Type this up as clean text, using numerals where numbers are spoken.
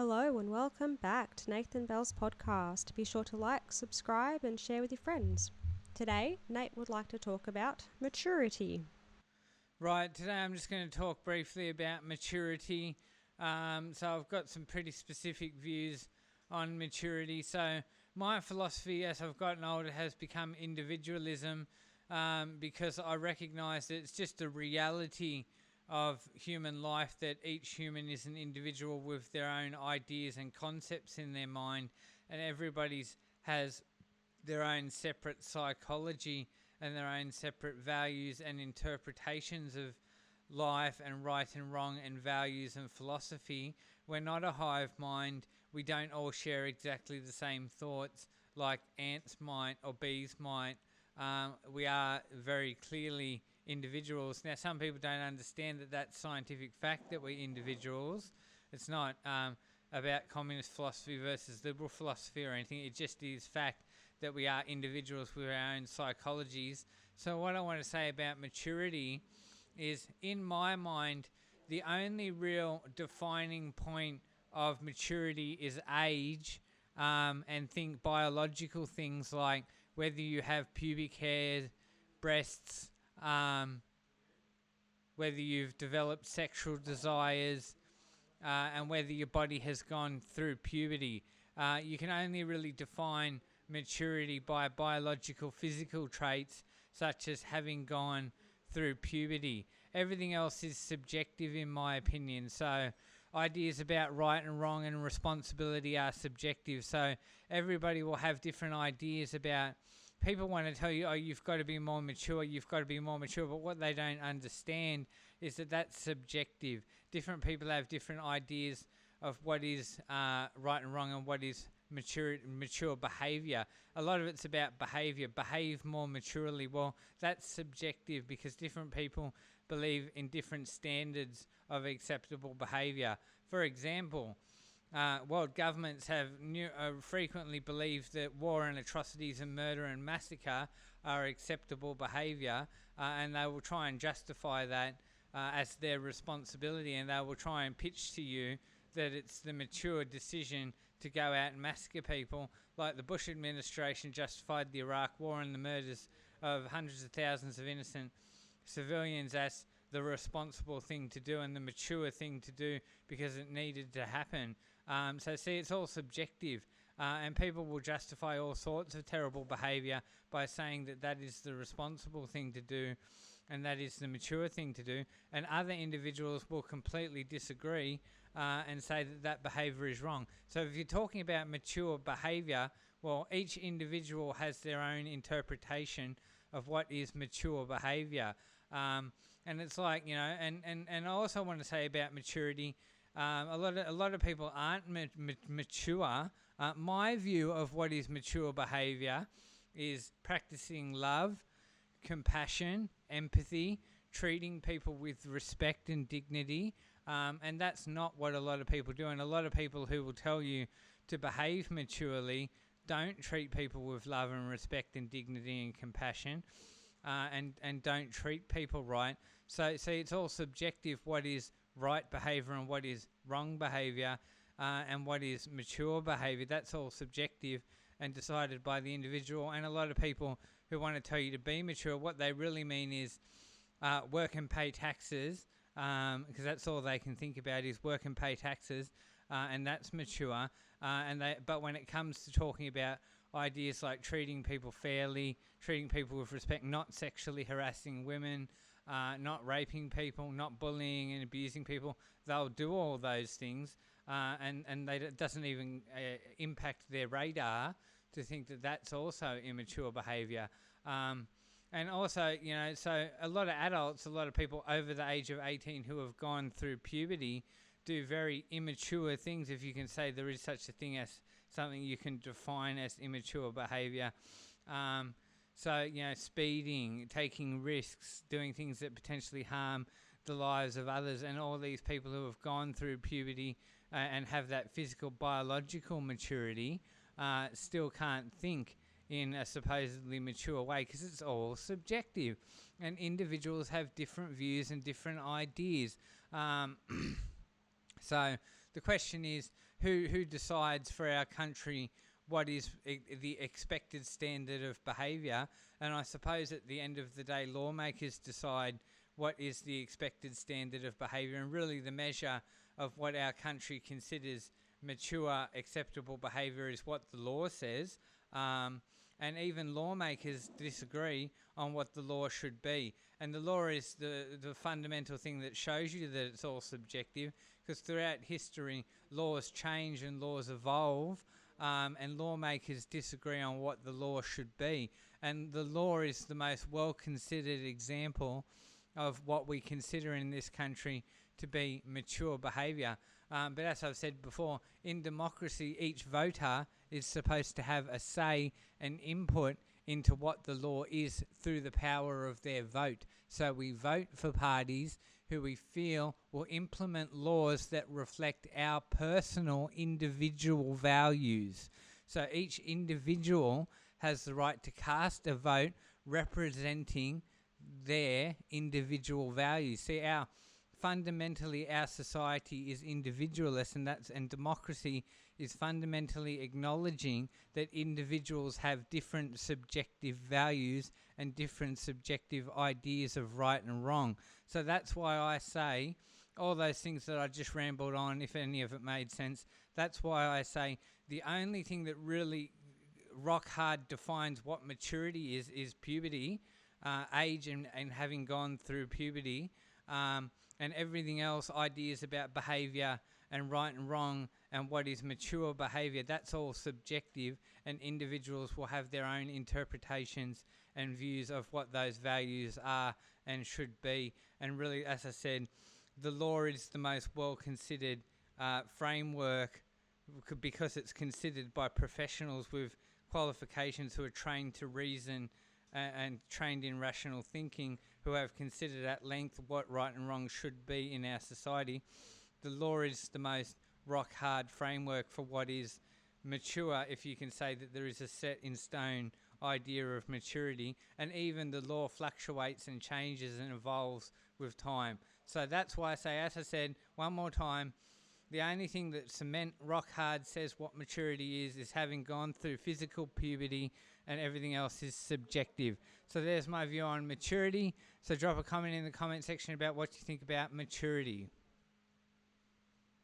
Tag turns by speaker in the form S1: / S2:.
S1: Hello and welcome back to Nathan Bell's podcast. Be sure to like, subscribe and share with your friends. Today, Nate would like to talk about maturity.
S2: Right, today I'm just going to talk briefly about maturity. So I've got some pretty specific views on maturity. So my philosophy as I've gotten older has become individualism, because I recognise that it's just a reality of human life that each human is an individual with their own ideas and concepts in their mind, and everybody's has their own separate psychology and their own separate values and interpretations of life and right and wrong and values and philosophy. We're not a hive mind. We don't all share exactly the same thoughts like ants might or bees might. We are very clearly individuals. Now, some people don't understand that that's scientific fact, that we're individuals. It's not about communist philosophy versus liberal philosophy or anything. It just is fact that we are individuals with our own psychologies. So what I want to say about maturity is, in my mind, the only real defining point of maturity is age, and think biological things like whether you have pubic hair, breasts, whether you've developed sexual desires, and whether your body has gone through puberty. You can only really define maturity by biological physical traits such as having gone through puberty. Everything else is subjective in my opinion. So ideas about right and wrong and responsibility are subjective. So everybody will have different ideas about. People want to tell you, oh, you've got to be more mature, but what they don't understand is that that's subjective. Different people have different ideas of what is right and wrong and what is mature behaviour. A lot of it's about behaviour. Behave more maturely. Well, that's subjective because different people believe in different standards of acceptable behaviour. For example, world governments have frequently believed that war and atrocities and murder and massacre are acceptable behaviour, and they will try and justify that as their responsibility, and they will try and pitch to you that it's the mature decision to go out and massacre people, like the Bush administration justified the Iraq war and the murders of hundreds of thousands of innocent civilians as the responsible thing to do and the mature thing to do because it needed to happen. So see, it's all subjective, and people will justify all sorts of terrible behaviour by saying that that is the responsible thing to do and that is the mature thing to do, and other individuals will completely disagree and say that that behaviour is wrong. So if you're talking about mature behaviour, well, each individual has their own interpretation of what is mature behaviour. And it's like, and I also want to say about maturity, a lot of people aren't mature. My view of what is mature behaviour is practicing love, compassion, empathy, treating people with respect and dignity, and that's not what a lot of people do. And a lot of people who will tell you to behave maturely don't treat people with love and respect and dignity and compassion, and don't treat people right. So see, it's all subjective what is right behaviour and what is wrong behaviour, and what is mature behaviour. That's all subjective and decided by the individual. And a lot of people who want to tell you to be mature, what they really mean is work and pay taxes, because that's all they can think about is work and pay taxes, and that's mature. But when it comes to talking about ideas like treating people fairly, treating people with respect, not sexually harassing women, not raping people, not bullying and abusing people, they'll do all those things, and it doesn't even impact their radar to think that that's also immature behaviour. And also, so a lot of adults, a lot of people over the age of 18 who have gone through puberty do very immature things, if you can say there is such a thing as something you can define as immature behaviour. So, speeding, taking risks, doing things that potentially harm the lives of others, and all these people who have gone through puberty and have that physical, biological maturity still can't think in a supposedly mature way because it's all subjective, and individuals have different views and different ideas. So the question is, who decides for our country what is the expected standard of behaviour? And I suppose at the end of the day, lawmakers decide what is the expected standard of behaviour, and really the measure of what our country considers mature, acceptable behaviour is what the law says. And even lawmakers disagree on what the law should be. And the law is the fundamental thing that shows you that it's all subjective, because throughout history, laws change and laws evolve, and lawmakers disagree on what the law should be. And the law is the most well-considered example of what we consider in this country to be mature behaviour. But as I've said before, in democracy, each voter is supposed to have a say and input into what the law is through the power of their vote. So we vote for parties who we feel will implement laws that reflect our personal individual values. So each individual has the right to cast a vote representing their individual values. See, fundamentally our society is individualist, and democracy is fundamentally acknowledging that individuals have different subjective values and different subjective ideas of right and wrong. So that's why I say all those things that I just rambled on, if any of it made sense. That's why I say the only thing that really rock hard defines what maturity is puberty, age and having gone through puberty, and everything else, ideas about behaviour and right and wrong and what is mature behaviour, that's all subjective, and individuals will have their own interpretations and views of what those values are and should be. And really, as I said, the law is the most well-considered framework because it's considered by professionals with qualifications who are trained to reason and trained in rational thinking, who have considered at length what right and wrong should be in our society. The law is the most rock-hard framework for what is mature, if you can say that there is a set-in-stone idea of maturity, and even the law fluctuates and changes and evolves with time. So that's why I say, as I said, one more time, the only thing that cement rock hard says what maturity is having gone through physical puberty, and everything else is subjective. So there's my view on maturity. So drop a comment in the comment section about what you think about maturity.